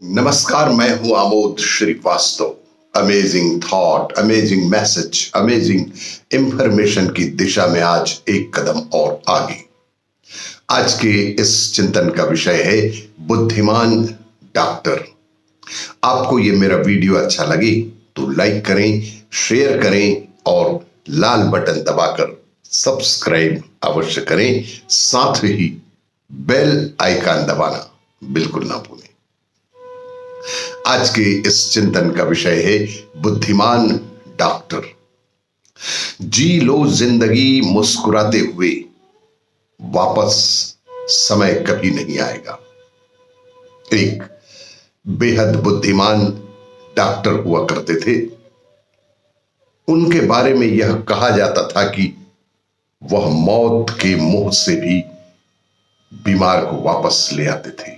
नमस्कार, मैं हूं Amod Srivastava. Amazing thought, amazing message, amazing information की दिशा में आज एक कदम और आगे। आज के इस चिंतन का विषय है बुद्धिमान डॉक्टर। आपको ये मेरा वीडियो अच्छा लगे तो लाइक करें, शेयर करें और लाल बटन दबाकर सब्सक्राइब अवश्य करें। साथ ही बेल आइकन दबाना बिल्कुल ना भूलें। आज के इस चिंतन का विषय है बुद्धिमान डॉक्टर। जी लो जिंदगी मुस्कुराते हुए, वापस समय कभी नहीं आएगा। एक बेहद बुद्धिमान डॉक्टर हुआ करते थे। उनके बारे में यह कहा जाता था कि वह मौत के मुंह से भी बीमार को वापस ले आते थे।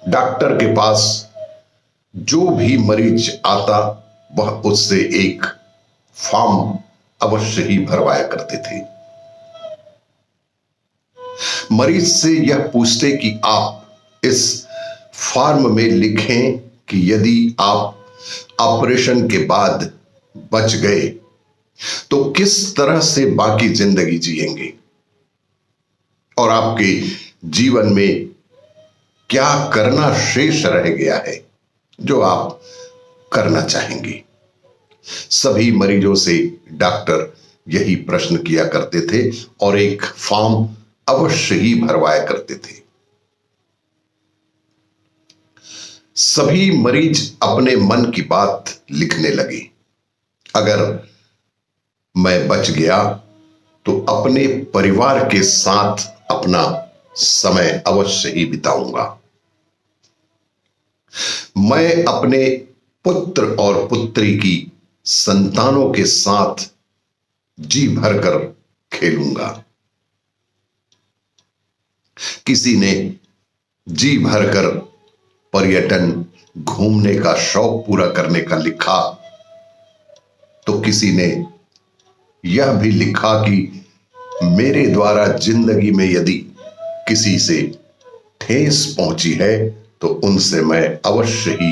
डॉक्टर के पास जो भी मरीज आता वह उससे एक फॉर्म अवश्य ही भरवाया करते थे। मरीज से यह पूछते कि आप इस फॉर्म में लिखें कि यदि आप ऑपरेशन के बाद बच गए तो किस तरह से बाकी जिंदगी जिएंगे और आपके जीवन में क्या करना शेष रह गया है जो आप करना चाहेंगे। सभी मरीजों से डॉक्टर यही प्रश्न किया करते थे और एक फॉर्म अवश्य ही भरवाया करते थे। सभी मरीज अपने मन की बात लिखने लगे। अगर मैं बच गया तो अपने परिवार के साथ अपना समय अवश्य ही बिताऊंगा। मैं अपने पुत्र और पुत्री की संतानों के साथ जी भरकर खेलूंगा। किसी ने जी भरकर पर्यटन घूमने का शौक पूरा करने का लिखा तो किसी ने यह भी लिखा कि मेरे द्वारा जिंदगी में यदि किसी से ठेस पहुंची है तो उनसे मैं अवश्य ही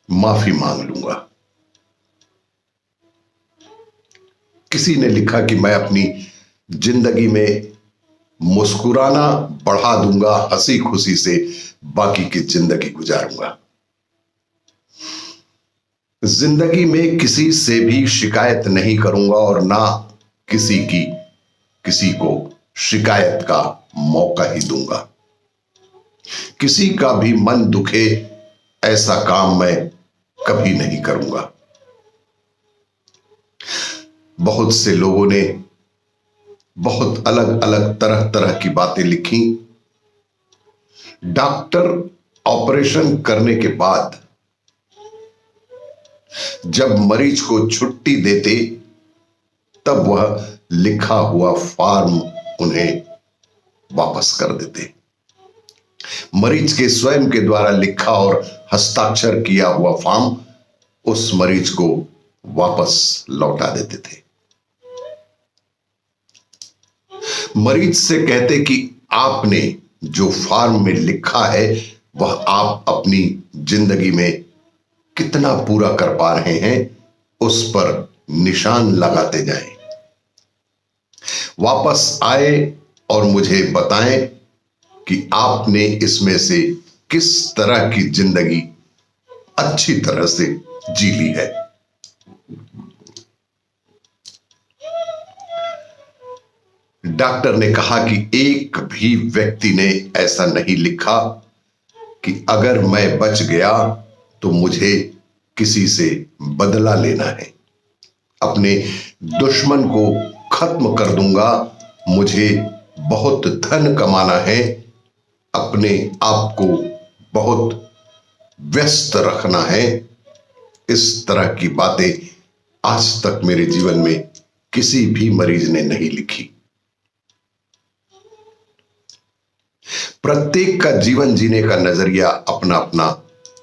माफी मांग लूंगा। किसी ने लिखा कि मैं अपनी जिंदगी में मुस्कुराना बढ़ा दूंगा, हंसी खुशी से बाकी की जिंदगी गुजारूंगा। जिंदगी में किसी से भी शिकायत नहीं करूंगा और ना किसी को शिकायत का मौका ही दूंगा। किसी का भी मन दुखे ऐसा काम मैं कभी नहीं करूंगा। बहुत से लोगों ने बहुत अलग अलग तरह तरह की बातें लिखी। डॉक्टर ऑपरेशन करने के बाद जब मरीज को छुट्टी देते तब वह लिखा हुआ फॉर्म उन्हें वापस कर देते। मरीज के स्वयं के द्वारा लिखा और हस्ताक्षर किया हुआ फॉर्म उस मरीज को वापस लौटा देते थे। मरीज से कहते कि आपने जो फॉर्म में लिखा है वह आप अपनी जिंदगी में कितना पूरा कर पा रहे हैं उस पर निशान लगाते जाएं। वापस आए और मुझे बताएं कि आपने इसमें से किस तरह की जिंदगी अच्छी तरह से जी ली है। डॉक्टर ने कहा कि एक भी व्यक्ति ने ऐसा नहीं लिखा कि अगर मैं बच गया तो मुझे किसी से बदला लेना है, अपने दुश्मन को खत्म कर दूंगा, मुझे बहुत धन कमाना है, अपने आप को बहुत व्यस्त रखना है। इस तरह की बातें आज तक मेरे जीवन में किसी भी मरीज ने नहीं लिखी। प्रत्येक का जीवन जीने का नजरिया अपना अपना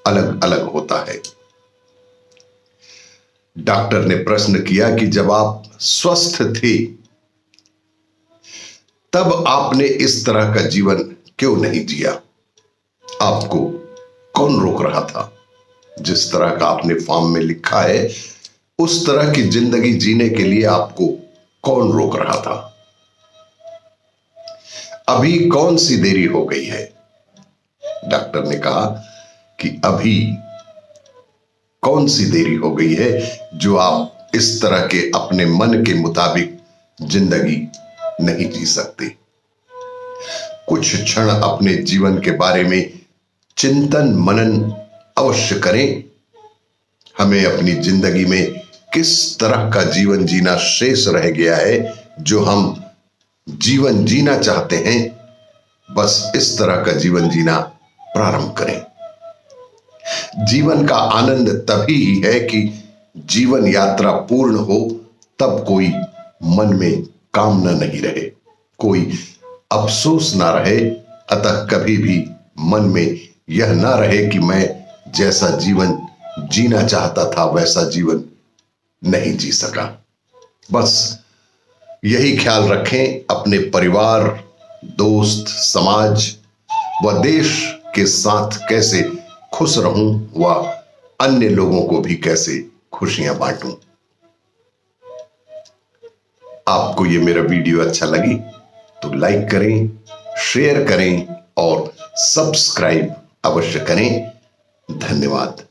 अलग अलग होता है। डॉक्टर ने प्रश्न किया कि जब आप स्वस्थ थे तब आपने इस तरह का जीवन क्यों नहीं जिया। आपको कौन रोक रहा था? जिस तरह का आपने फॉर्म में लिखा है उस तरह की जिंदगी जीने के लिए आपको कौन रोक रहा था? अभी कौन सी देरी हो गई है? डॉक्टर ने कहा कि अभी कौन सी देरी हो गई है जो आप इस तरह के अपने मन के मुताबिक जिंदगी नहीं जी सकते। कुछ क्षण अपने जीवन के बारे में चिंतन मनन अवश्य करें। हमें अपनी जिंदगी में किस तरह का जीवन जीना शेष रह गया है जो हम जीवन जीना चाहते हैं, बस इस तरह का जीवन जीना प्रारंभ करें। जीवन का आनंद तभी ही है कि जीवन यात्रा पूर्ण हो, तब कोई मन में कामना नहीं रहे, कोई अफसोस ना रहे। अतः कभी भी मन में यह ना रहे कि मैं जैसा जीवन जीना चाहता था वैसा जीवन नहीं जी सका। बस यही ख्याल रखें, अपने परिवार, दोस्त, समाज व देश के साथ कैसे खुश रहूं व अन्य लोगों को भी कैसे खुशियां बांटूं। आपको ये मेरा वीडियो अच्छा लगी तो लाइक करें, शेयर करें और सब्सक्राइब अवश्य करें। धन्यवाद।